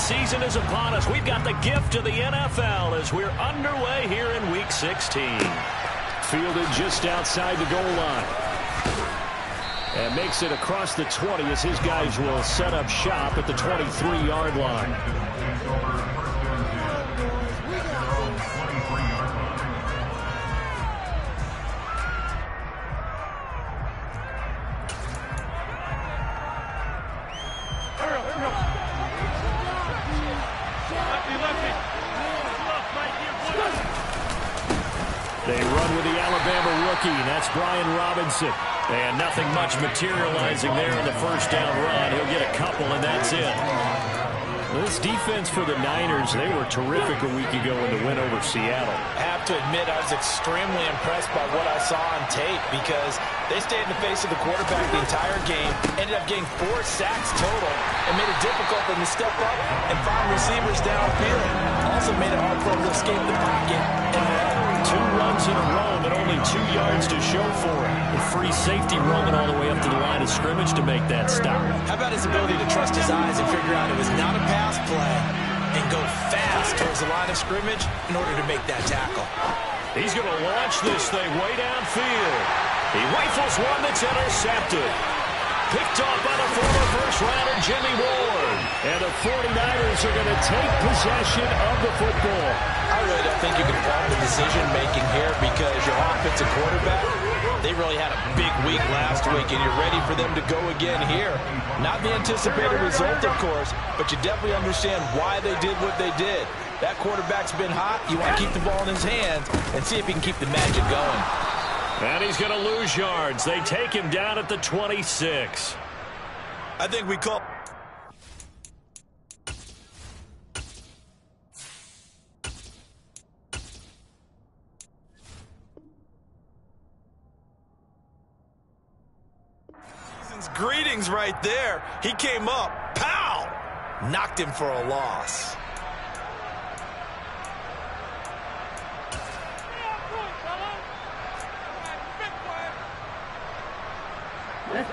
season is upon us. We've got the gift of the NFL as we're underway here in Week 16. Fielded just outside the goal line. And makes it across the 20 as his guys will set up shop at the 23-yard line. They run with the Alabama rookie, and that's Brian Robinson. And nothing much materializing there on the first down run. He'll get a couple, and that's it. This defense for the Niners, they were terrific a week ago in the win over Seattle. I have to admit, I was extremely impressed by what I saw on tape because they stayed in the face of the quarterback the entire game, ended up getting 4 sacks total, and made it difficult for them to step up and find receivers downfield. Also made it hard for them to escape the pocket and run. 2 runs in a row, but only 2 yards to show for it. The free safety roaming all the way up to the line of scrimmage to make that stop. How about his ability to trust his eyes and figure out it was not a pass play and go fast towards the line of scrimmage in order to make that tackle? He's going to launch this thing way downfield. He rifles one that's intercepted. Picked off by the former first-rounder Jimmy Ward. And the 49ers are going to take possession of the football. I really don't think you can fault the decision-making here because your offensive quarterback, they really had a big week last week, and you're ready for them to go again here. Not the anticipated result, of course, but you definitely understand why they did what they did. That quarterback's been hot. You want to keep the ball in his hands and see if he can keep the magic going. And he's going to lose yards. They take him down at the 26. I think we call... Greetings right there. He came up. Pow! Knocked him for a loss.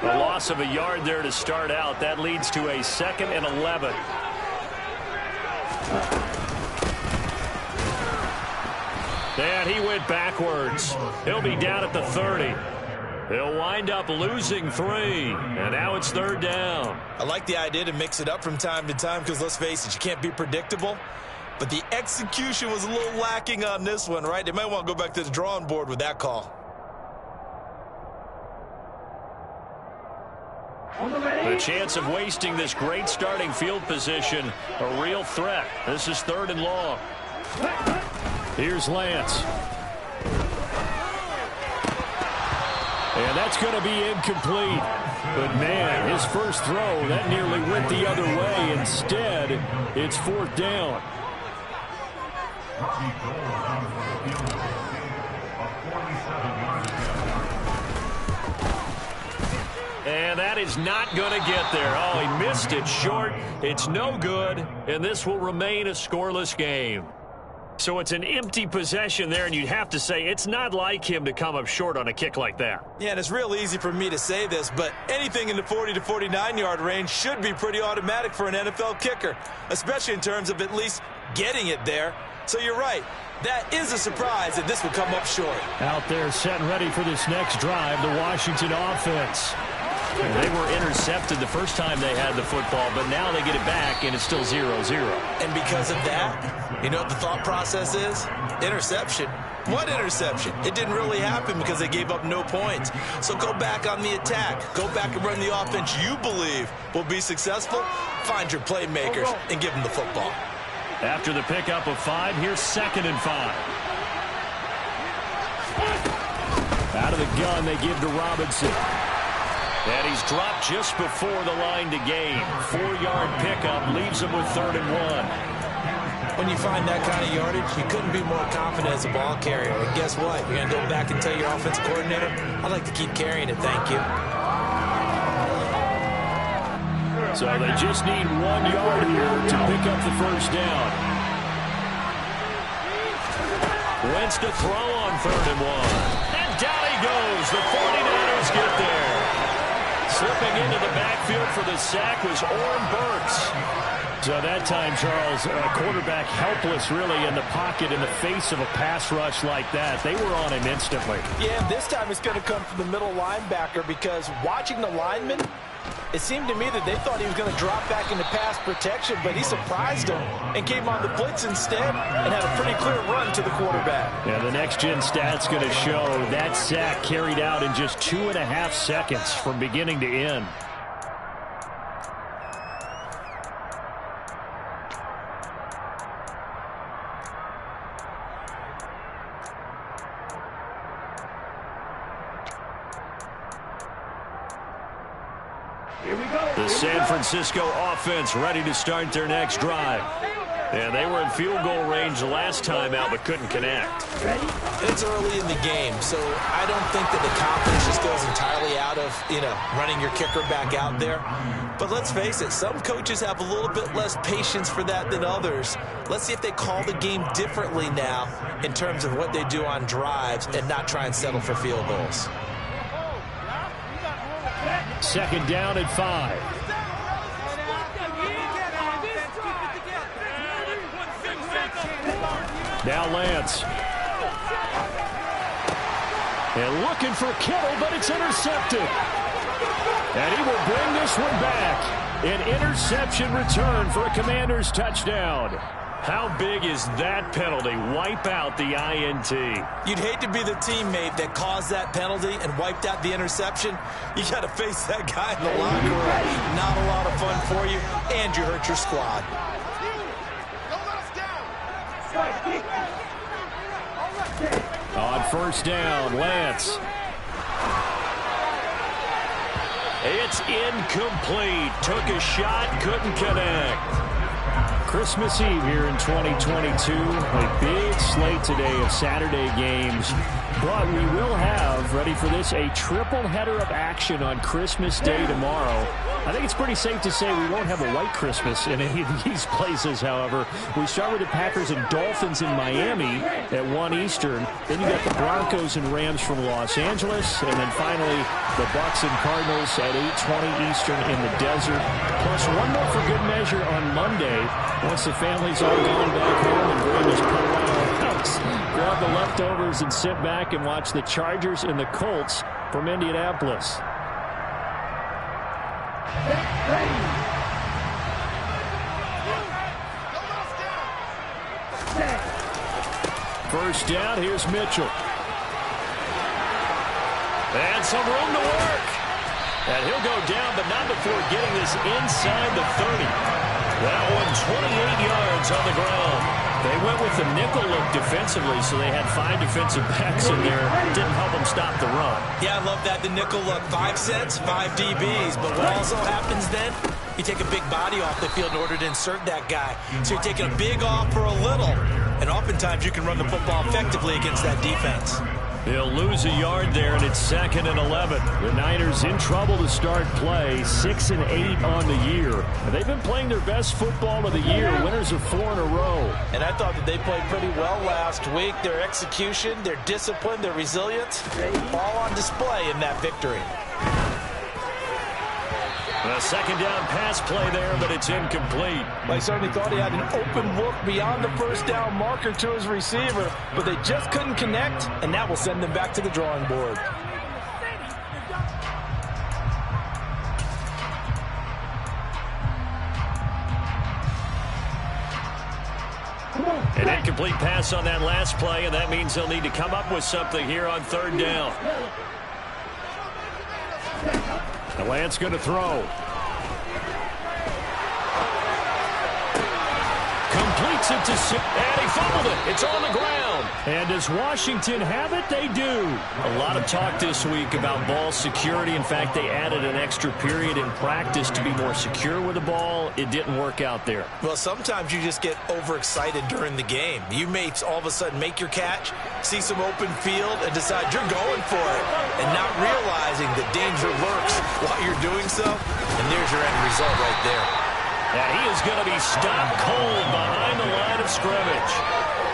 A loss of a yard there to start out. That leads to a 2nd and 11. And he went backwards. He'll be down at the 30. He'll wind up losing 3. And now it's 3rd down. I like the idea to mix it up from time to time because, let's face it, you can't be predictable. But the execution was a little lacking on this one, right? They might want to go back to the drawing board with that call. The chance of wasting this great starting field position, a real threat. This is 3rd and long. Here's Lance. And that's going to be incomplete. But, man, his first throw, that nearly went the other way. Instead, it's 4th down. And that is not going to get there. Oh, he missed it short. It's no good, and this will remain a scoreless game. So it's an empty possession there, and you'd have to say it's not like him to come up short on a kick like that. Yeah, and it's real easy for me to say this, but anything in the 40 to 49-yard range should be pretty automatic for an NFL kicker, especially in terms of at least getting it there. So you're right. That is a surprise that this would come up short. Out there set and ready for this next drive, the Washington offense. They were intercepted the first time they had the football, but now they get it back, and it's still 0-0. And because of that, you know what the thought process is? Interception. What interception? It didn't really happen because they gave up no points. So go back on the attack. Go back and run the offense you believe will be successful. Find your playmakers and give them the football. After the pickup of 5, here's 2nd and 5. Out of the gun, they give to Robinson. And he's dropped just before the line to gain. 4-yard pickup leaves him with 3rd and 1. When you find that kind of yardage, you couldn't be more confident as a ball carrier. And guess what? You're going to go back and tell your offensive coordinator, I'd like to keep carrying it, thank you. So they just need 1 yard here to pick up the first down. Wentz to throw on 3rd and 1. And down he goes. The 49ers get there. Slipping into the backfield for the sack was Orm Burks. So that time, Charles, a quarterback helpless really in the pocket in the face of a pass rush like that. They were on him instantly. Yeah, and this time it's going to come from the middle linebacker because watching the lineman, it seemed to me that they thought he was going to drop back into pass protection, but he surprised him and came on the blitz instead and had a pretty clear run to the quarterback. Yeah, the next-gen stat's going to show that sack carried out in just 2.5 seconds from beginning to end. The San Francisco offense ready to start their next drive. And they were in field goal range the last time out but couldn't connect. It's early in the game, so I don't think that the confidence just goes entirely out of, running your kicker back out there. But let's face it, some coaches have a little bit less patience for that than others. Let's see if they call the game differently now in terms of what they do on drives and not try and settle for field goals. Second down and 5. Now Lance. And looking for Kittle, but it's intercepted. And he will bring this one back. An interception return for a Commanders touchdown. How big is that penalty? Wipe out the INT. You'd hate to be the teammate that caused that penalty and wiped out the interception. You got to face that guy in the locker room. Not a lot of fun for you, and you hurt your squad. On first down, Lance. It's incomplete. Took a shot, couldn't connect. Christmas Eve here in 2022. A big slate today of Saturday games. But we will have, ready for this, a triple header of action on Christmas Day tomorrow. I think it's pretty safe to say we won't have a white Christmas in any of these places, however. We start with the Packers and Dolphins in Miami at 1 Eastern. Then you got the Broncos and Rams from Los Angeles. And then finally, the Bucs and Cardinals at 8:20 Eastern in the desert. Plus one more for good measure on Monday. Once the family's all gone back home and Graham has put around the house, grab the leftovers and sit back and watch the Chargers and the Colts from Indianapolis. First down, here's Mitchell. And some room to work. And he'll go down, but not before getting this inside the 30. That one 28 yards on the ground. They went with the nickel look defensively, so they had 5 defensive backs in there. Didn't help them stop the run. Yeah, I love that, the nickel look. 5 sets, 5 DBs. But what also happens then, you take a big body off the field in order to insert that guy. So you're taking a big off for a little. And oftentimes you can run the football effectively against that defense. He'll lose a yard there, and it's 2nd and 11. The Niners in trouble to start play, 6-8 on the year. And they've been playing their best football of the year, winners of 4 in a row. And I thought that they played pretty well last week. Their execution, their discipline, their resilience, all on display in that victory. A second down pass play there, but it's incomplete. I certainly thought he had an open look beyond the first down marker to his receiver, but they just couldn't connect, and that will send them back to the drawing board. An incomplete pass on that last play, and that means they'll need to come up with something here on 3rd down. And Lance going to throw. Completes it to and he fumbled it. It's on the ground. And does Washington have it? They do. A lot of talk this week about ball security. In fact, they added an extra period in practice to be more secure with the ball. It didn't work out there. Well, sometimes you just get overexcited during the game. You may all of a sudden make your catch, see some open field, and decide you're going for it, and not realizing the danger lurks while you're doing so. And there's your end result right there. And he is going to be stopped cold behind the line of scrimmage.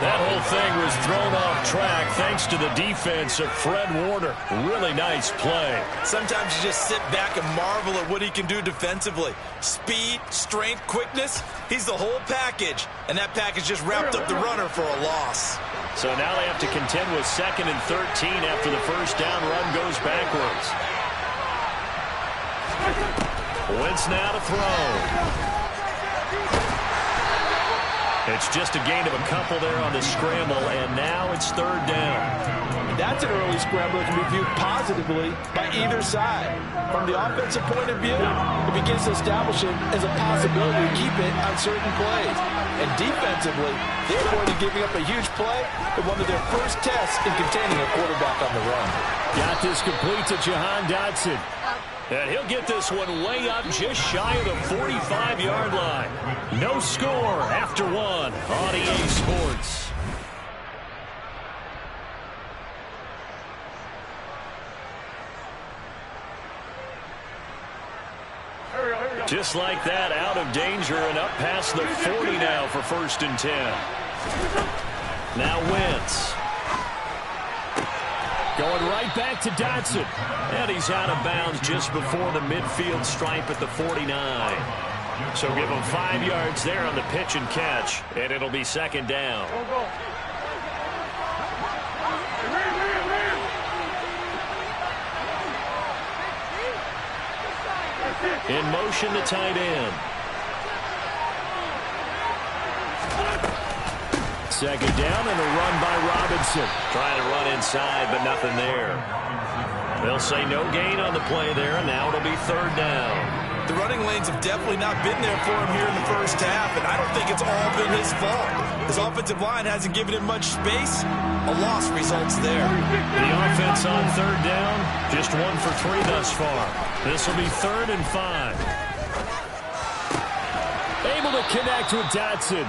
That whole thing was thrown off track thanks to the defense of Fred Warner. Really nice play. Sometimes you just sit back and marvel at what he can do defensively. Speed, strength, quickness, he's the whole package. And that package just wrapped up the runner for a loss. So now they have to contend with 2nd and 13 after the first down run goes backwards. Wentz now to throw. It's just a gain of a couple there on the scramble, and now it's 3rd down. That's an early scramble that can be viewed positively by either side. From the offensive point of view, it begins to establish it as a possibility to keep it on certain plays. And defensively, they avoided giving up a huge play in one of their first tests in containing a quarterback on the run. Got this complete to Jahan Dotson. And he'll get this one way up just shy of the 45-yard line. No score after 1 on EA Sports. Just like that, out of danger and up past the 40 now for 1st and 10. Now Wentz. Going right back to Dotson. And he's out of bounds just before the midfield stripe at the 49. So give him 5 yards there on the pitch and catch, and it'll be 2nd down. In motion to tight end. 2nd down and a run by Robinson. Trying to run inside, but nothing there. They'll say no gain on the play there, and now it'll be 3rd down. The running lanes have definitely not been there for him here in the first half, and I don't think it's all been his fault. His offensive line hasn't given him much space. A loss results there. The offense on 3rd down, just 1 for 3 thus far. This will be 3rd and 5. Able to connect with Dotson.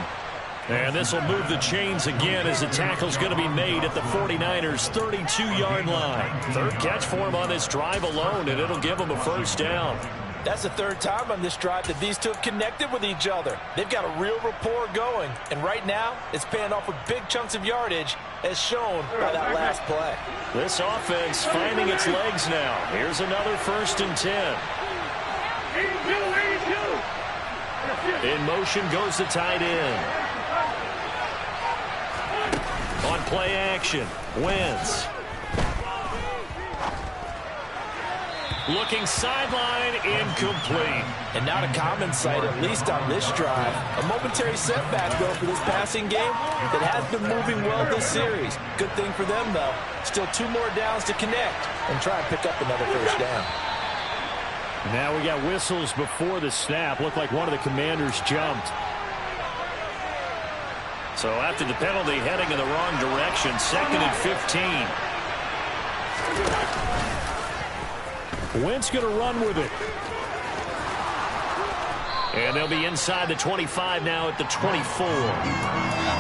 And this will move the chains again as the tackle's going to be made at the 49ers' 32-yard line. 3rd catch for him on this drive alone, and it'll give him a 1st down. That's the 3rd time on this drive that these two have connected with each other. They've got a real rapport going, and right now it's paying off with big chunks of yardage as shown by that last play. This offense finding its legs now. Here's another 1st and 10. In motion goes the tight end. On play action, Wentz. Looking sideline, incomplete. And not a common sight, at least on this drive. A momentary setback, though, for this passing game that has been moving well this series. Good thing for them, though. Still 2 more downs to connect and try and pick up another 1st down. Now we got whistles before the snap. Looked like one of the Commanders jumped. So after the penalty, heading in the wrong direction, 2nd and 15. Wentz going to run with it. And they'll be inside the 25 now at the 24.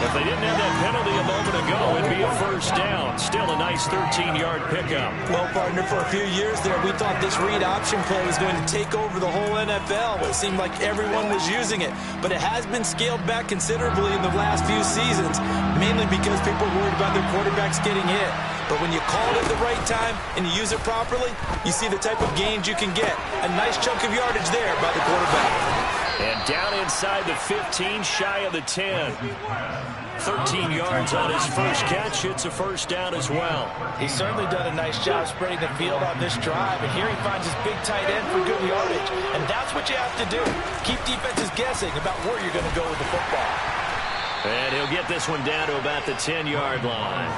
If they didn't have that penalty a moment ago, it'd be a 1st down. Still a nice 13-yard pickup. Well, partner, for a few years there, we thought this read option play was going to take over the whole NFL. It seemed like everyone was using it. But it has been scaled back considerably in the last few seasons, mainly because people are worried about their quarterbacks getting hit. But when you call it at the right time and you use it properly, you see the type of gains you can get. A nice chunk of yardage there by the quarterback. And down inside the 15, shy of the 10. 13 yards on his first catch. It's a 1st down as well. He's certainly done a nice job spreading the field on this drive. And here he finds his big tight end for good yardage. And that's what you have to do. Keep defenses guessing about where you're going to go with the football. And he'll get this one down to about the 10-yard line.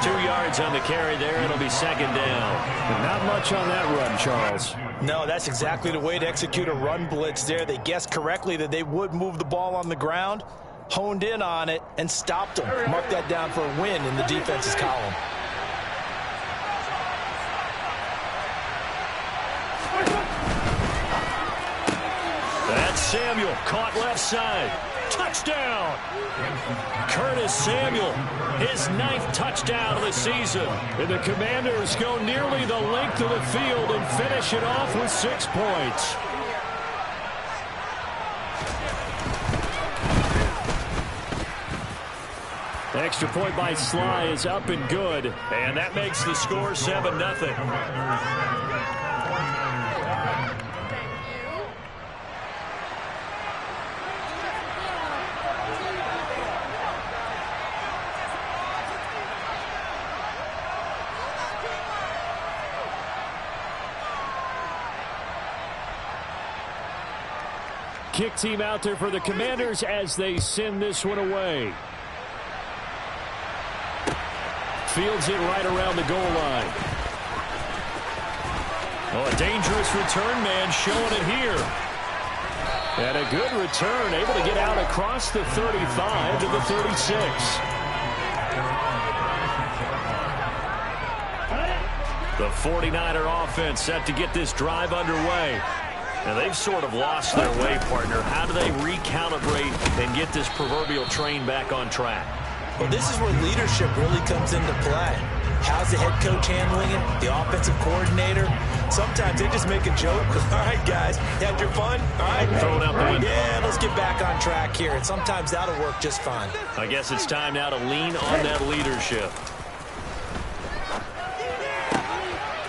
2 yards on the carry there. It'll be 2nd down. And not much on that run, Charles. No, that's exactly the way to execute a run blitz there. They guessed correctly that they would move the ball on the ground, honed in on it, and stopped them. Mark that down for a win in the defense's column. That's Samuel, caught left side. Touchdown! Curtis Samuel, his 9th touchdown of the season. And the Commanders go nearly the length of the field and finish it off with 6 points. Extra point by Sly is up and good. And that makes the score 7-0. Kick team out there for the Commanders as they send this one away. Fields it right around the goal line. Oh, a dangerous return man showing it here. And a good return, able to get out across the 35 to the 36. The 49er offense set to get this drive underway. Now, they've sort of lost their way, partner. How do they recalibrate and get this proverbial train back on track? Well, this is where leadership really comes into play. How's the head coach handling it? The offensive coordinator? Sometimes they just make a joke. All right, guys, you had your fun? All right. Throw it out the window. Yeah, let's get back on track here. And sometimes that'll work just fine. I guess it's time now to lean on that leadership.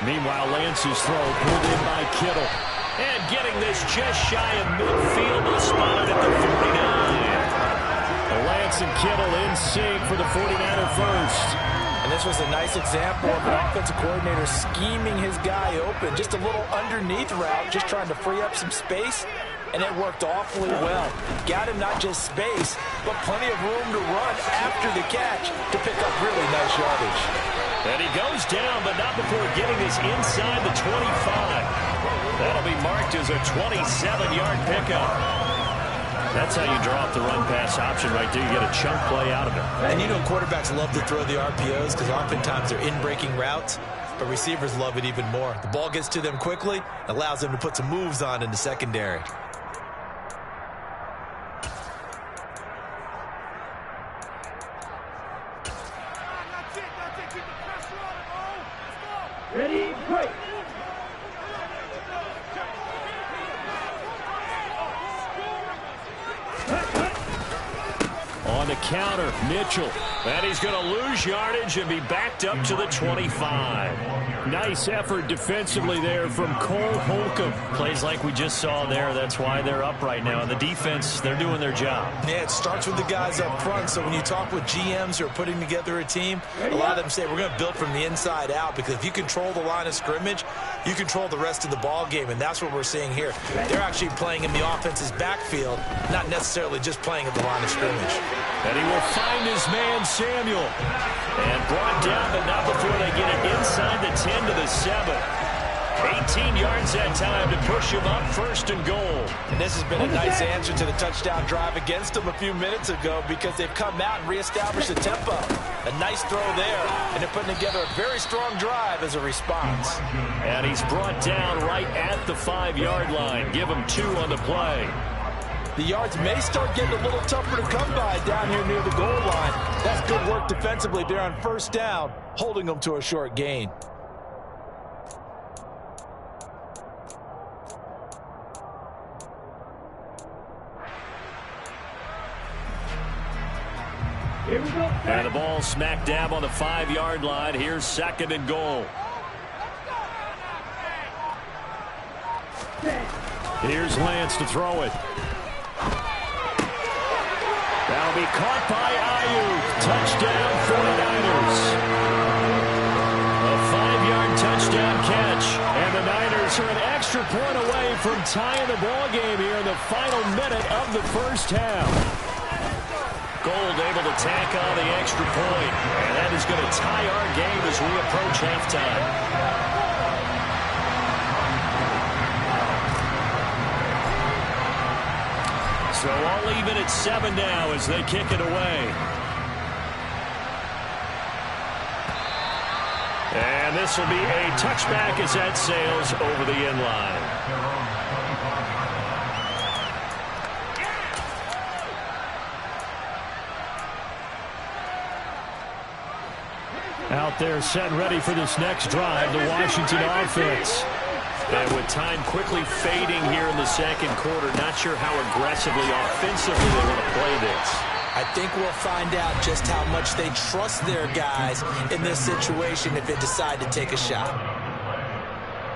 Meanwhile, Lance's throw pulled in by Kittle. And getting this just shy of midfield, spotted at the 49. Lance and Kittle in sync for the 49er first. And this was a nice example of an offensive coordinator scheming his guy open. Just a little underneath route, just trying to free up some space. And it worked awfully well. Got him not just space, but plenty of room to run after the catch to pick up really nice yardage. And he goes down, but not before getting this inside the 25. That'll be marked as a 27-yard pickup. That's how you draw up the run-pass option right there. You get a chunk play out of it. And you know quarterbacks love to throw the RPOs because oftentimes they're in-breaking routes, but receivers love it even more. The ball gets to them quickly, allows them to put some moves on in the secondary. Ready, break. On the counter, Mitchell. And he's going to lose yardage and be backed up to the 25. Nice effort defensively there from Cole Holcomb. Plays like we just saw there. That's why they're up right now. And the defense, they're doing their job. Yeah, it starts with the guys up front. So when you talk with GMs who are putting together a team, a lot of them say we're going to build from the inside out, because if you control the line of scrimmage, you control the rest of the ball game, and that's what we're seeing here. They're actually playing in the offense's backfield, not necessarily just playing at the line of scrimmage. And he will find his man, Samuel. And brought down, but not before they get it inside the 10 to the 7. 18 yards that time to push him up, 1st and goal. And this has been a nice answer to the touchdown drive against them a few minutes ago, because they've come out and reestablished the tempo. A nice throw there, and they're putting together a very strong drive as a response. And he's brought down right at the 5-yard line. Give him 2 on the play. The yards may start getting a little tougher to come by down here near the goal line. That's good work defensively there on 1st down, holding them to a short gain. And the ball smack dab on the 5-yard line. Here's 2nd and goal. Here's Lance to throw it. That'll be caught by Ayuk. Touchdown 49ers. A 5-yard touchdown catch. And the Niners are an extra point away from tying the ball game here in the final minute of the 1st half. Gold able to tack on the extra point. And that is going to tie our game as we approach halftime. So all even at 7 now as they kick it away. And this will be a touchback as that sails over the end line. Out there set ready for this next drive, the Washington offense. And with time quickly fading here in the 2nd quarter, not sure how aggressively, offensively they want to play this. I think we'll find out just how much they trust their guys in this situation if they decide to take a shot.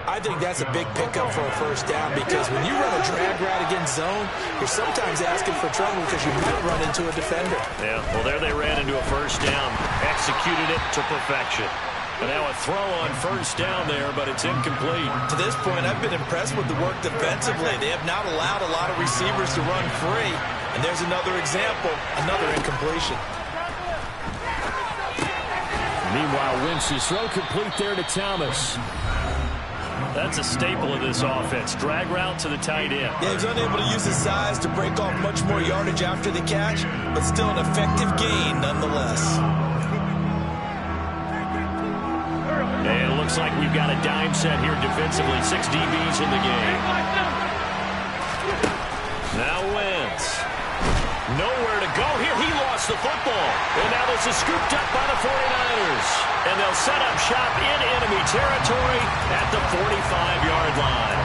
I think that's a big pickup for a first down because when you run a drag route against zone, you're sometimes asking for trouble because you might run into a defender. Yeah, well, there they ran into a first down, executed it to perfection. And now a throw on first down there, but it's incomplete. To this point, I've been impressed with the work defensively. They have not allowed a lot of receivers to run free. And there's another example, another incompletion. Meanwhile, Wentz's throw complete there to Thomas. That's a staple of this offense. Drag route to the tight end. Yeah, he's unable to use his size to break off much more yardage after the catch, but still an effective gain nonetheless. And it looks like we've got a dime set here defensively. 6 DBs in the game. Now Wentz. Nowhere to go here. He lost the football. And now this is scooped up by the 49ers. And they'll set up shop in enemy territory at the 45-yard line.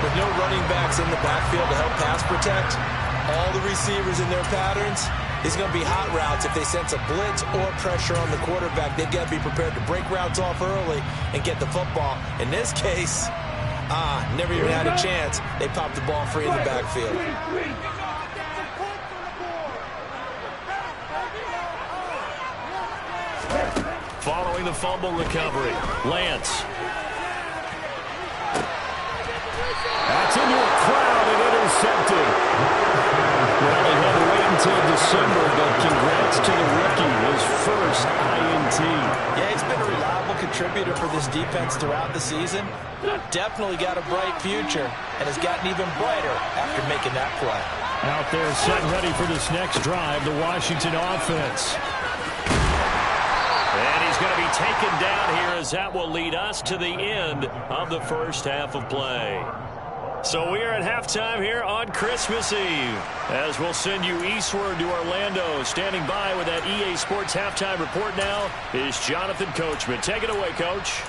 With no running backs in the backfield to help pass protect, all the receivers in their patterns, it's going to be hot routes. If they sense a blitz or pressure on the quarterback, they've got to be prepared to break routes off early and get the football. In this case, never even had a chance. They popped the ball free in the backfield. Following the fumble recovery, Lance. That's into a crowd and intercepted. Well, they had to wait until December, but congrats to the rookie, his first INT. Yeah, he's been a reliable contributor for this defense throughout the season. Definitely got a bright future and has gotten even brighter after making that play. Out there set ready for this next drive, the Washington offense. And he's going to be taken down here as that will lead us to the end of the first half of play. So we are at halftime here on Christmas Eve as we'll send you eastward to Orlando. Standing by with that EA Sports halftime report now is Jonathan Coachman. Take it away, Coach.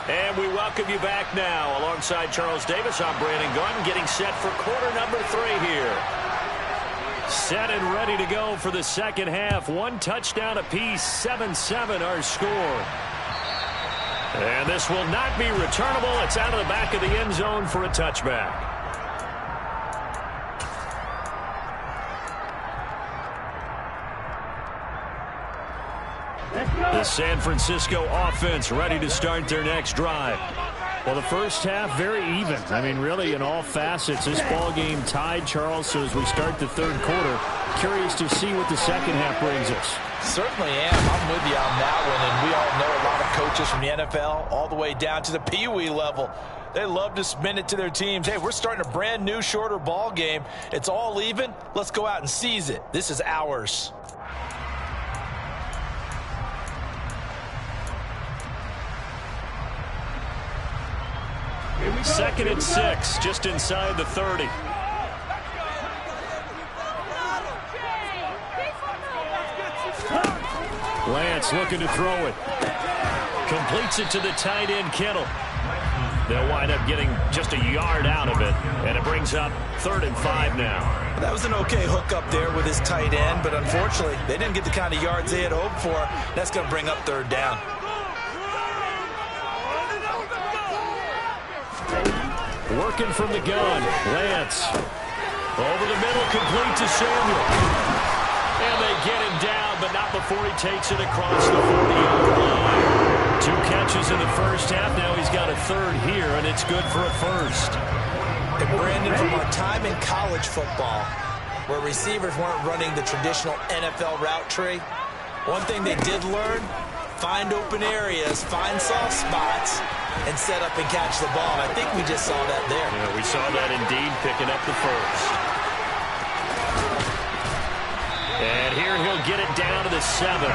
And we welcome you back now. Alongside Charles Davis, I'm Brandon Gunn, getting set for quarter number 3 here. Set and ready to go for the second half. 1 touchdown apiece, 7-7 our score. And this will not be returnable. It's out of the back of the end zone for a touchback. The San Francisco offense ready to start their next drive. Well, the first half, very even. I mean, really, in all facets, this ball game tied, Charles. So as we start the third quarter, curious to see what the second half brings us. Certainly am. I'm with you on that one. And we all know a lot of coaches from the NFL all the way down to the Pee-wee level. They love to spin it to their teams. Hey, we're starting a brand new, shorter ball game. It's all even. Let's go out and seize it. This is ours. Second and 6, just inside the 30. Lance looking to throw it. Completes it to the tight end, Kittle. They'll wind up getting just a yard out of it, and it brings up 3rd and 5 now. That was an okay hook up there with his tight end, but unfortunately, they didn't get the kind of yards they had hoped for. That's going to bring up 3rd down. Working from the gun, Lance. Over the middle, complete to Samuel. And they get him down, but not before he takes it across the 40-yard line. 2 catches in the first half. Now he's got a 3rd here, and it's good for a 1st. And Brandon, from our time in college football, where receivers weren't running the traditional NFL route tree, one thing they did learn, find open areas, find soft spots, and set up and catch the ball. I think we just saw that there. Yeah, we saw that indeed, picking up the 1st. And here he'll get it down to the 7. A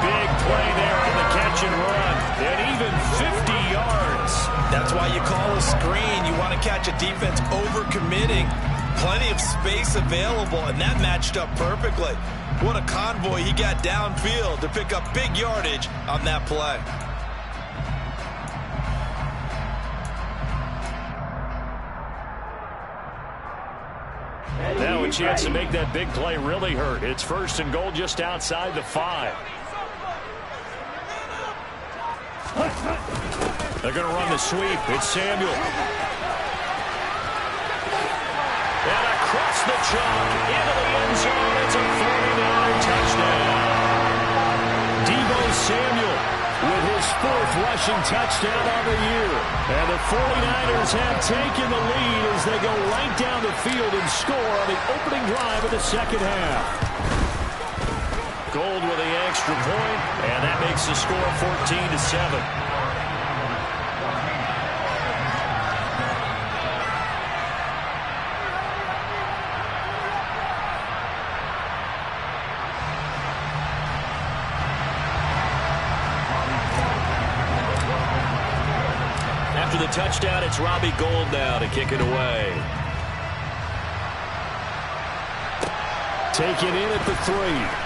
big play there on the catch and run. And even 50 yards. That's why you call a screen. You want to catch a defense over-committing. plenty of space available, and that matched up perfectly. What a convoy he got downfield to pick up big yardage on that play. Now a chance to make that big play really hurt. It's 1st and goal just outside the 5. They're going to run the sweep. It's Samuel. And across the chalk into the end zone. It's a 49er touchdown. Deebo Samuel with his 4th rushing touchdown of the year. And the 49ers have taken the lead as they go right down the field and score on the opening drive of the second half. Gold with the extra point, and that makes the score 14-7. After the touchdown, it's Robbie Gould now to kick it away. Taken in at the 3.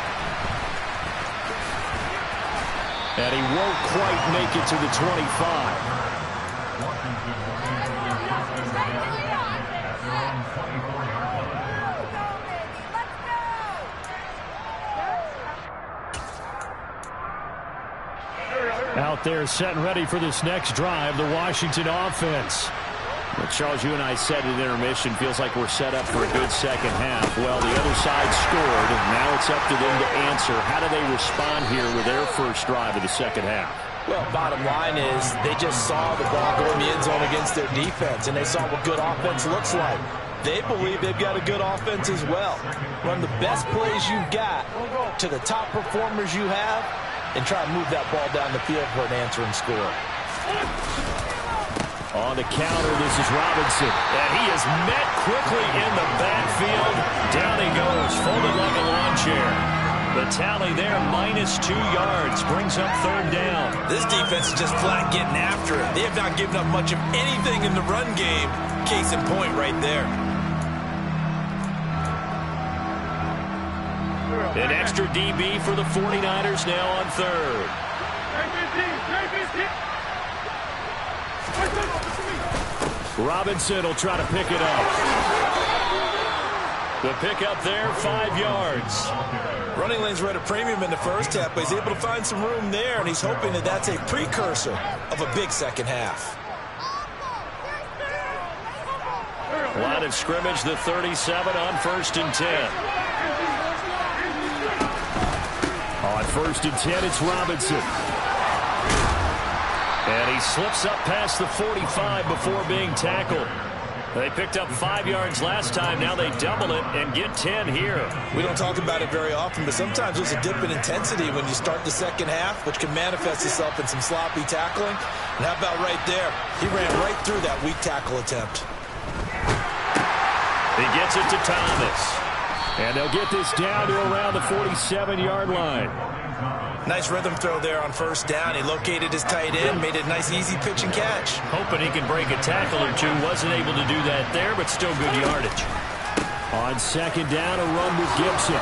And he won't quite make it to the 25. Out there set and ready for this next drive, the Washington offense. Well, Charles, you and I said at intermission, feels like we're set up for a good second half. Well, the other side scored, and now it's up to them to answer. How do they respond here with their first drive of the second half? Well, bottom line is they just saw the ball go in the end zone against their defense, and they saw what good offense looks like. They believe they've got a good offense as well. Run the best plays you've got to the top performers you have, and try and move that ball down the field for an answering score. On the counter, this is Robinson. And he is met quickly in the backfield. Down he goes, folded like a lawn chair. The tally there, -2 yards, brings up 3rd down. This defense is just flat getting after it. They have not given up much of anything in the run game. Case in point right there. An extra DB for the 49ers now on 3rd. Robinson will try to pick it up. The pickup there, 5 yards. Running lanes were at a premium in the first half, but he's able to find some room there, and he's hoping that that's a precursor of a big second half. Line of scrimmage, the 37 on 1st and 10. On 1st and 10, it's Robinson. And he slips up past the 45 before being tackled. They picked up 5 yards last time. Now they double it and get 10 here. We don't talk about it very often, but sometimes there's a dip in intensity when you start the second half, which can manifest itself in some sloppy tackling. And how about right there? He ran right through that weak tackle attempt. He gets it to Thomas. And they'll get this down to around the 47-yard line. Nice rhythm throw there on 1st down. He located his tight end, made it a nice, easy pitch and catch. Hoping he can break a tackle or two. Wasn't able to do that there, but still good yardage. On 2nd down, a run with Gibson.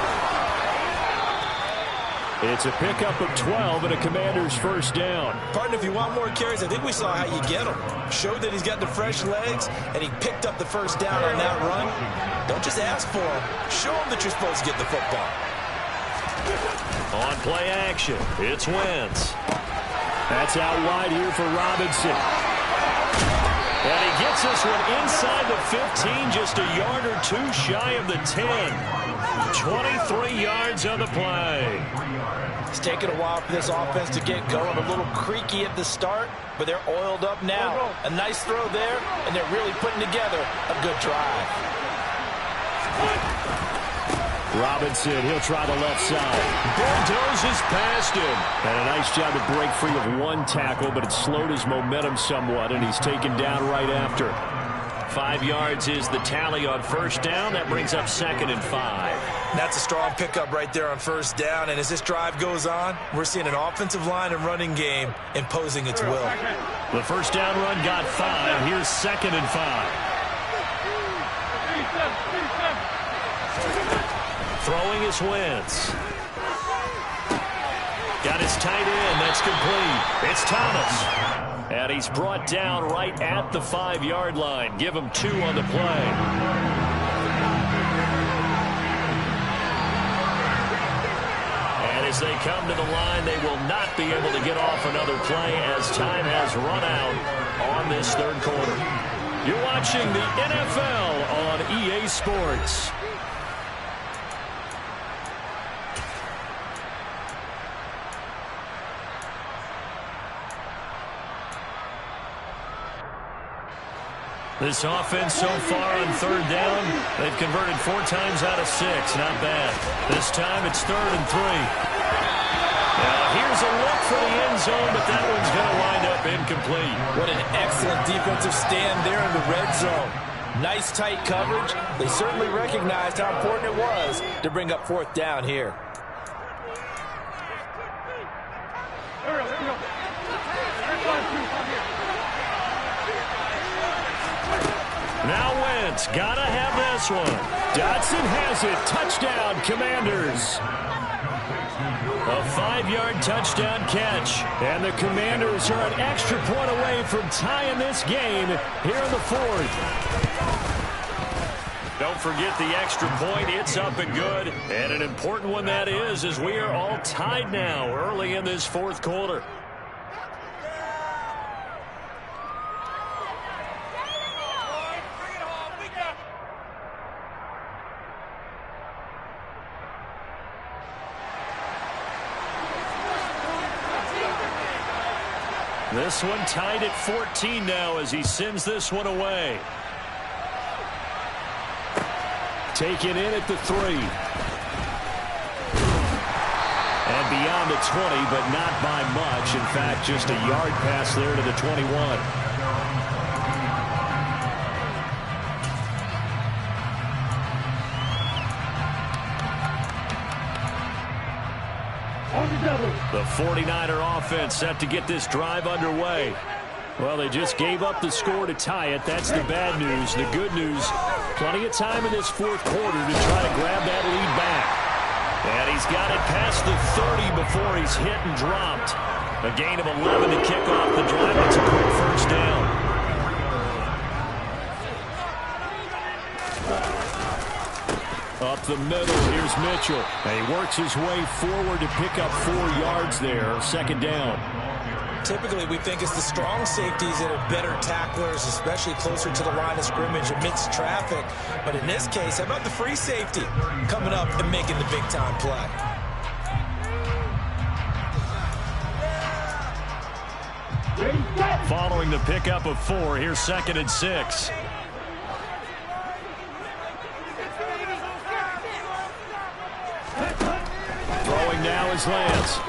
It's a pickup of 12 and a Commander's 1st down. Partner, if you want more carries, I think we saw how you get them. Showed that he's got the fresh legs, and he picked up the 1st down on that run. Don't just ask for him. Show him that you're supposed to get the football. On play action, it's Wentz. That's out wide here for Robinson. And he gets this one inside the 15, just a yard or two shy of the 10. 23 yards on the play. It's taken a while for this offense to get going. A little creaky at the start, but they're oiled up now. A nice throw there, and they're really putting together a good drive. Robinson, he'll try the left side. Bulldozes past him. And a nice job to break free of one tackle, but it slowed his momentum somewhat, and he's taken down right after. 5 yards is the tally on 1st down. That brings up 2nd and 5. That's a strong pickup right there on 1st down, and as this drive goes on, we're seeing an offensive line and running game imposing its will. The 1st down run got 5. Here's 2nd and 5. Throwing is Wentz. Got his tight end. That's complete. It's Thomas. And he's brought down right at the 5-yard line. Give him 2 on the play. And as they come to the line, they will not be able to get off another play as time has run out on this third quarter. You're watching the NFL on EA Sports. This offense so far on third down, they've converted 4 times out of 6. Not bad. This time it's 3rd and 3. Now here's a look for the end zone, but that one's going to wind up incomplete. What an excellent defensive stand there in the red zone. Nice tight coverage. They certainly recognized how important it was to bring up 4th down here. Now Wentz, gotta have this one. Dotson has it. Touchdown, Commanders. A 5-yard touchdown catch. And the Commanders are an extra point away from tying this game here in the 4th. Don't forget the extra point. It's up and good. And an important one that is, as we are all tied now early in this 4th quarter. This one tied at 14 now as he sends this one away. Taken in at the 3. And beyond the 20, but not by much. In fact, just a yard pass there to the 21. The 49er offense set to get this drive underway. Well, they just gave up the score to tie it. That's the bad news. The good news, plenty of time in this 4th quarter to try to grab that lead back. And he's got it past the 30 before he's hit and dropped. A gain of 11 to kick off the drive. It's a quick 1st down. Up the middle, here's Mitchell. And he works his way forward to pick up 4 yards there. 2nd down. Typically, we think it's the strong safeties that are better tacklers, especially closer to the line of scrimmage amidst traffic. But in this case, how about the free safety coming up and making the big-time play? Following the pickup of 4, here's 2nd and 6. Throwing now is Lance.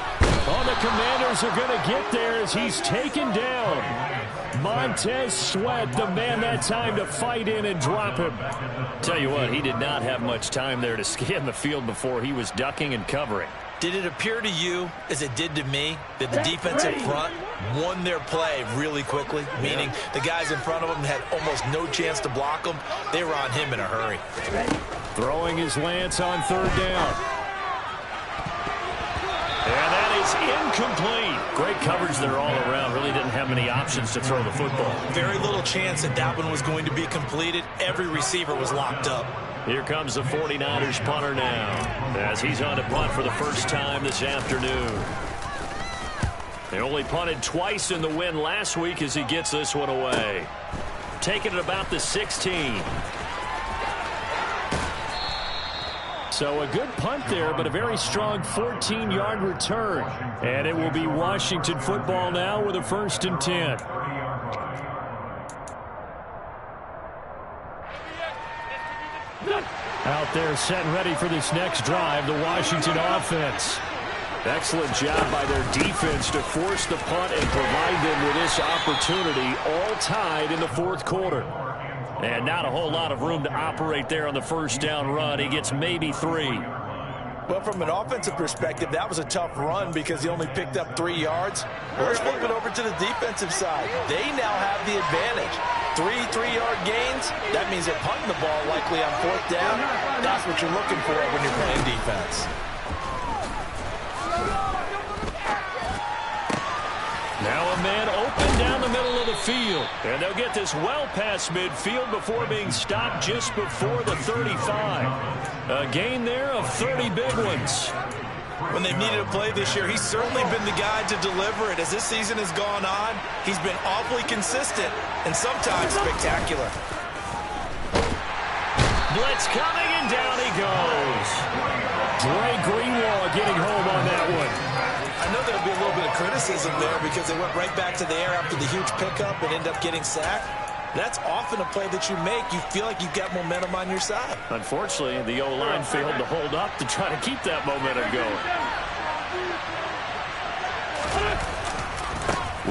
Oh, the Commanders are going to get there as he's taken down. Montez Sweat, the man that time to fight in and drop him. Tell you what, he did not have much time there to scan the field before he was ducking and covering. Did it appear to you, as it did to me, that the defensive front won their play really quickly? Meaning the guys in front of them had almost no chance to block them. They were on him in a hurry. Throwing his Lance on 3rd down. And that is incomplete. Great coverage there all around. Really didn't have many options to throw the football. Very little chance that one was going to be completed. Every receiver was locked up. Here comes the 49ers punter now as he's on to punt for the first time this afternoon. They only punted twice in the win last week as he gets this one away. Taking it about the 16. So a good punt there, but a very strong 14-yard return. And it will be Washington football now with a 1st and 10. Out there set and ready for this next drive, the Washington offense. Excellent job by their defense to force the punt and provide them with this opportunity, all tied in the 4th quarter. And not a whole lot of room to operate there on the 1st down run. He gets maybe 3. Well, from an offensive perspective, that was a tough run because he only picked up 3 yards. Well, let's flip it over to the defensive side. They now have the advantage. 3-3-yard gains, that means they're punting the ball likely on 4th down. That's what you're looking for when you're playing defense. Now a man open down the middle of the field. And they'll get this well past midfield before being stopped just before the 35. A gain there of 30 big ones. When they've needed a play this year, he's certainly been the guy to deliver it. As this season has gone on, he's been awfully consistent and sometimes spectacular. Blitz coming, and down he goes. Dre Greenlaw getting home on that one. I know there'll be a little bit of criticism there because they went right back to the air after the huge pickup and ended up getting sacked. That's often a play that you make. You feel like you've got momentum on your side. Unfortunately, the O-line failed to hold up to try to keep that momentum going.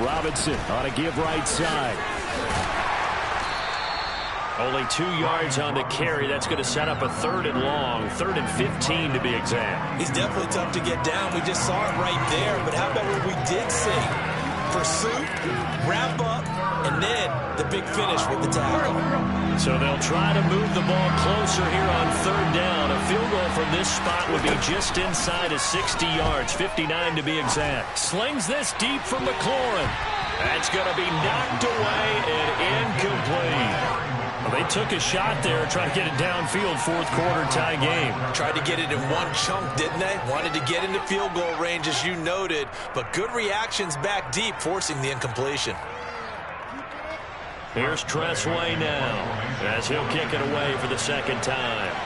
Robinson on a give right side. Only 2 yards on the carry. That's going to set up a 3rd and long, 3rd and 15 to be exact. He's definitely tough to get down. We just saw it right there. But how about what we did see? Pursuit, wrap up, and then the big finish with the tackle. So they'll try to move the ball closer here on 3rd down. A field goal from this spot would be just inside of 60 yards, 59 to be exact. Slings this deep from McLaurin. That's going to be knocked away and incomplete. Well, they took a shot there, trying to get it downfield, 4th quarter tie game. Tried to get it in one chunk, didn't they? Wanted to get into field goal range, as you noted, but good reactions back deep, forcing the incompletion. Here's Tressway now, as he'll kick it away for the 2nd time.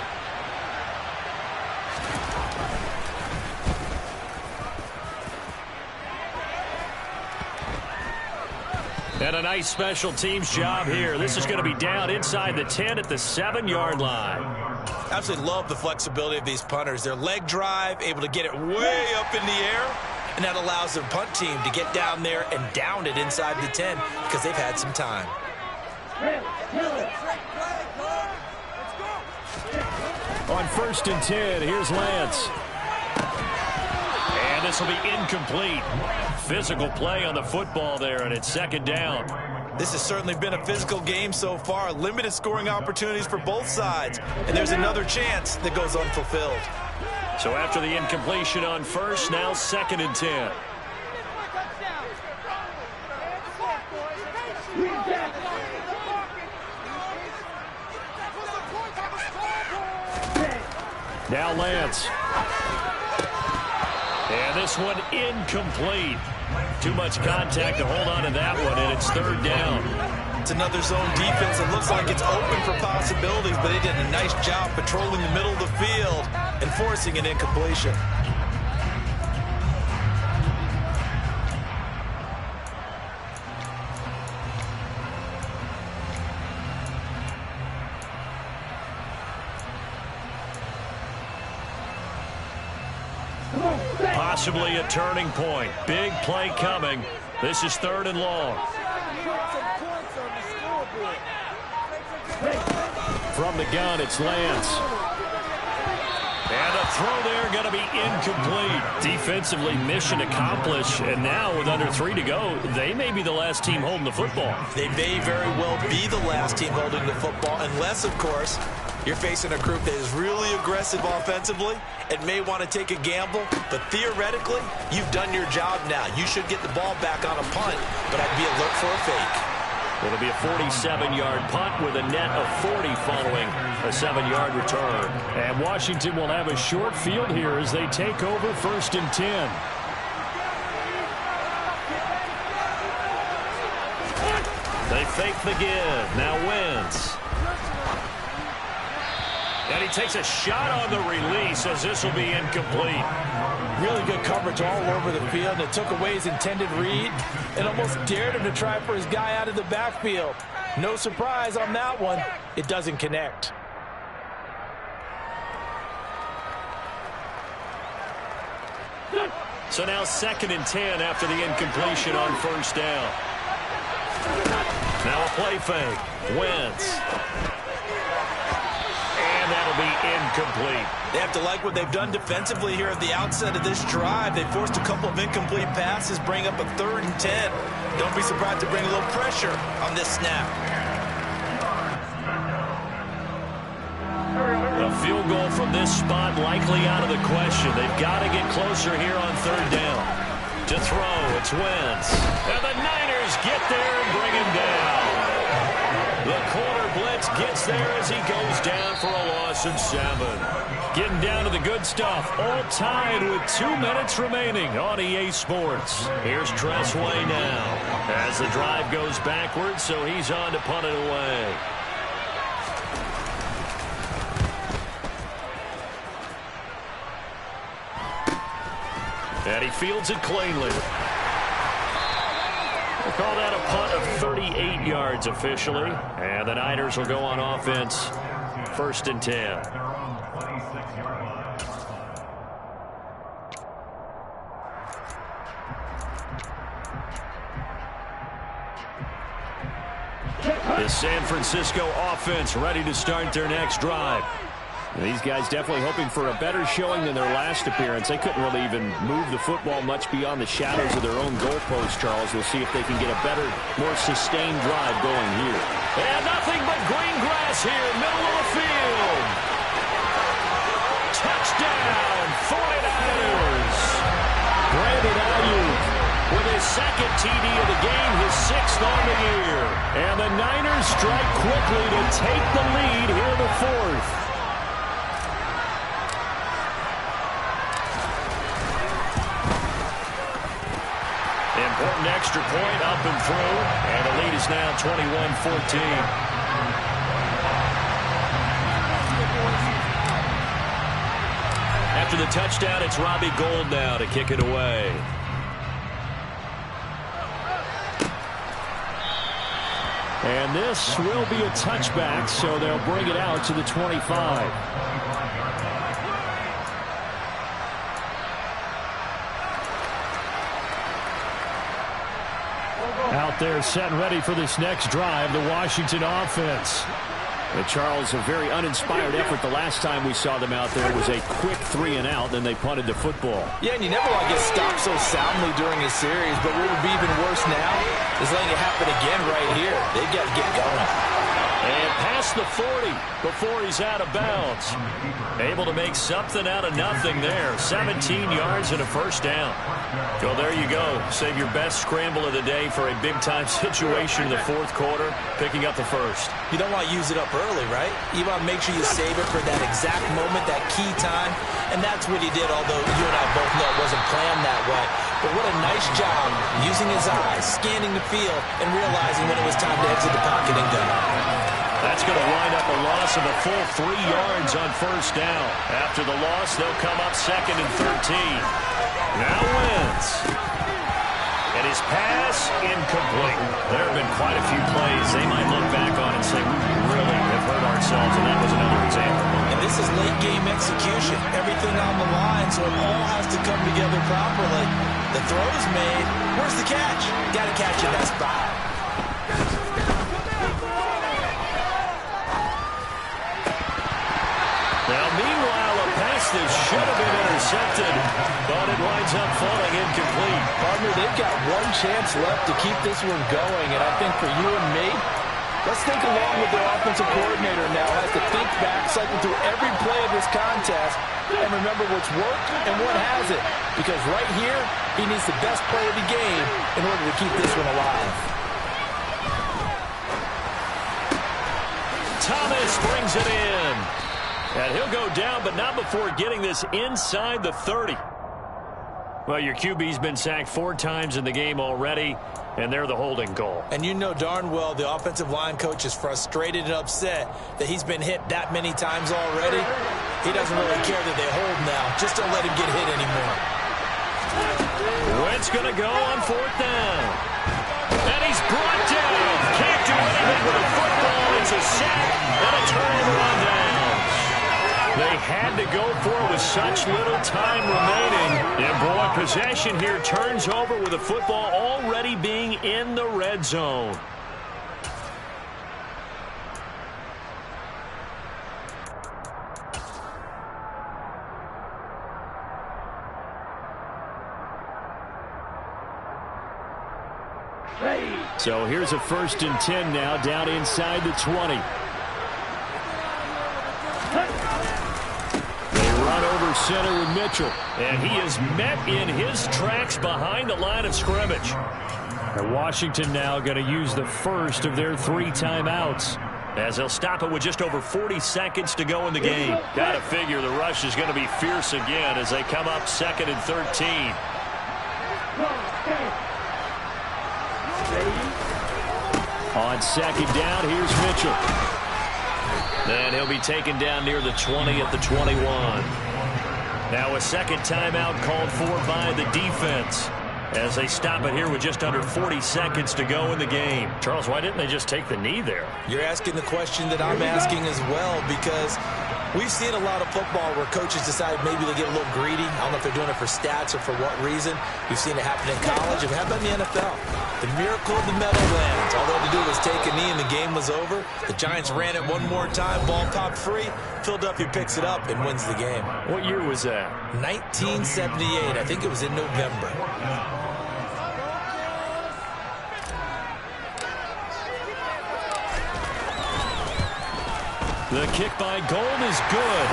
And a nice special teams job here. This is going to be down inside the 10 at the 7-yard line. Absolutely love the flexibility of these punters. Their leg drive, able to get it way up in the air, and that allows their punt team to get down there and down it inside the 10 because they've had some time. On 1st and 10, here's Lance. And this will be incomplete. Physical play on the football there, and it's 2nd down. This has certainly been a physical game so far. Limited scoring opportunities for both sides. And there's another chance that goes unfulfilled. So after the incompletion on 1st, now 2nd and 10. Now Lance. And this one incomplete. Too much contact to hold on to that one, and it's 3rd down. It's another zone defense. It looks like it's open for possibilities, but they did a nice job patrolling the middle of the field and forcing an incompletion. Possibly a turning point. Big play coming. This is 3rd and long. From the gun, it's Lance. And a throw there going to be incomplete. Defensively, mission accomplished. And now with under 3 to go, they may be the last team holding the football. They may very well be the last team holding the football, unless, of course, you're facing a group that is really aggressive offensively and may want to take a gamble, but theoretically, you've done your job now. You should get the ball back on a punt, but I'd be alert for a fake. It'll be a 47-yard punt with a net of 40 following a 7-yard return. And Washington will have a short field here as they take over 1st and 10. They fake the give. Now Wentz. And he takes a shot on the release as this will be incomplete. Really good coverage all over the field, and it took away his intended read and almost dared him to try for his guy out of the backfield. No surprise on that one. It doesn't connect. So now 2nd and 10 after the incompletion on 1st down. Now a play fake. Wentz. And that'll be incomplete. They have to like what they've done defensively here at the outset of this drive. They forced a couple of incomplete passes, bring up a 3rd and 10. Don't be surprised to bring a little pressure on this snap. A field goal from this spot likely out of the question. They've got to get closer here on third down. To throw, it's Wentz. And the Niners get there and bring him down. The corner blitz gets there as he goes down for a loss of 7. Getting down to the good stuff. All tied with 2 minutes remaining on EA Sports. Here's Tressway now as the drive goes backwards, so he's on to punt it away. And he fields it cleanly. We'll call that a punt of 38 yards officially. And the Niners will go on offense. 1st and 10. The San Francisco offense ready to start their next drive. These guys definitely hoping for a better showing than their last appearance. They couldn't really even move the football much beyond the shadows of their own goalpost, Charles. We'll see if they can get a better, more sustained drive going here. And nothing but green grass here, middle of the field. Touchdown, 49ers. Brandon Ayuk with his 2nd TD of the game, his 6th on the year. And the Niners strike quickly to take the lead here in the 4th. Important extra point up and through, and the lead is now 21-14. After the touchdown, it's Robbie Gould now to kick it away. And this will be a touchback, so they'll bring it out to the 25. Out there set and ready for this next drive, the Washington offense. Charles, a very uninspired effort the last time we saw them out there. It was a quick 3 and out, then they punted the football. Yeah, and you never want to get stopped so soundly during a series, but what would be even worse now is letting it happen again right here. They've got to get going. And past the 40 before he's out of bounds. Able to make something out of nothing there. 17 yards and a 1st down. So there you go. Save your best scramble of the day for a big-time situation in the 4th quarter, picking up the 1st. You don't want to use it up early, right? You want to make sure you save it for that exact moment, that key time. And that's what he did, although you and I both know it wasn't planned that way. But what a nice job using his eyes, scanning the field, and realizing when it was time to exit the pocket and go. That's going to wind up a loss of a full 3 yards on 1st down. After the loss, they'll come up 2nd and 13. Now Wentz. And his pass incomplete. There have been quite a few plays they might look back on and say, we really have hurt ourselves, and that was another example. And this is late-game execution. Everything on the line, so it all has to come together properly. The throw's made. Where's the catch? Got to catch it in that spot. Now, meanwhile, a pass that should have been intercepted, but it winds up falling incomplete. Partner, they've got one chance left to keep this one going, and I think for you and me, let's think along with their offensive coordinator now. Has to think back, cycle through every play of this contest, and remember what's worked and what hasn't. Because right here, he needs the best play of the game in order to keep this one alive. Thomas brings it in. And he'll go down, but not before getting this inside the 30. Well, your QB's been sacked 4 times in the game already, and they're the holding goal. And you know darn well the offensive line coach is frustrated and upset that he's been hit that many times already. He doesn't really care that they hold now. Just don't let him get hit anymore. Wentz going to go on 4th down. And he's brought down. Can't do anything with the football. It's a sack and a turnover on down. They had to go for it with such little time remaining. And boy, possession here turns over with the football already being in the red zone. So here's a 1st and 10 now, down inside the 20. center with Mitchell. And he is met in his tracks behind the line of scrimmage. And Washington now going to use the first of their 3 timeouts. As they'll stop it with just over 40 seconds to go in the game. Got to figure the rush is going to be fierce again as they come up 2nd and 13. On 2nd down, here's Mitchell. And he'll be taken down near the 20 at the 21. Now a second timeout called for by the defense as they stop it here with just under 40 seconds to go in the game. Charles, why didn't they just take the knee there? You're asking the question that I'm asking as well, because we've seen a lot of football where coaches decide maybe they get a little greedy. I don't know if they're doing it for stats or for what reason. We've seen it happen in college. And how about in the NFL? The miracle of the Meadowlands. All they had to do was take a knee and the game was over. The Giants ran it one more time. Ball popped free. Philadelphia picks it up and wins the game. What year was that? 1978. I think it was in November. The kick by Gold is good.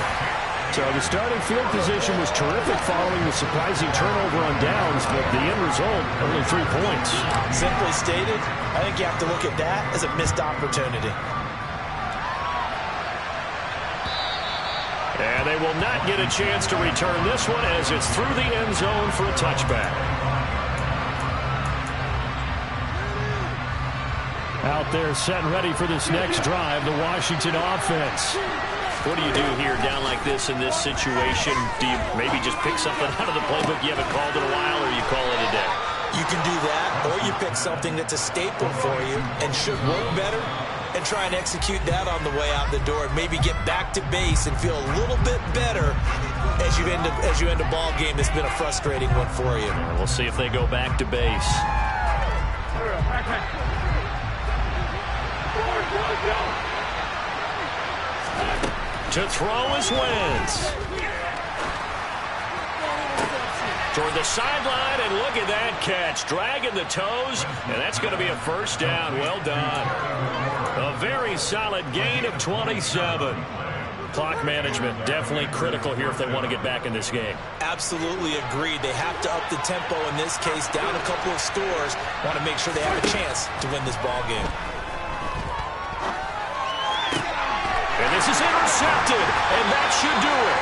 So the starting field position was terrific following the surprising turnover on downs, but the end result, only 3 points. Simply stated, I think you have to look at that as a missed opportunity. And they will not get a chance to return this one as it's through the end zone for a touchback. Out there set and ready for this next drive, the Washington offense. What do you do here down like this in this situation? Do you maybe just pick something out of the playbook you haven't called in a while, or you call it a day? You can do that, or you pick something that's a staple for you and should work better and try and execute that on the way out the door and maybe get back to base and feel a little bit better as you end a ball game that's been a frustrating one for you. We'll see if they go back to base. To throw is Wentz. Toward the sideline, and look at that catch. Dragging the toes, and that's going to be a first down. Well done. A very solid gain of 27. Clock management definitely critical here if they want to get back in this game. Absolutely agreed. They have to up the tempo in this case, down a couple of scores. Want to make sure they have a chance to win this ball game. And this is intercepted, and that should do it.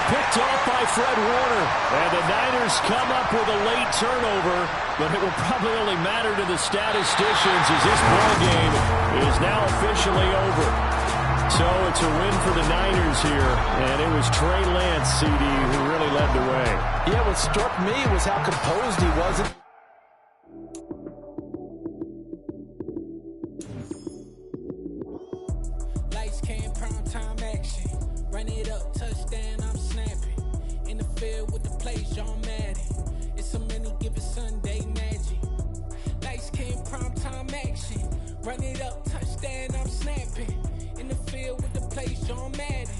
Picked off by Fred Warner. And the Niners come up with a late turnover, but it will probably only matter to the statisticians as this ball game is now officially over. So it's a win for the Niners here, and it was Trey Lance, CD, who really led the way. Yeah, what struck me was how composed he was. Lights came, prime time action. Run it up, touchdown, I'm snapping. In the field with the plays, John Madden. It's so many given Sunday magic. Lights came, prime time action. Run it up, touchdown, I'm snapping. In the field with the plays, John Madden.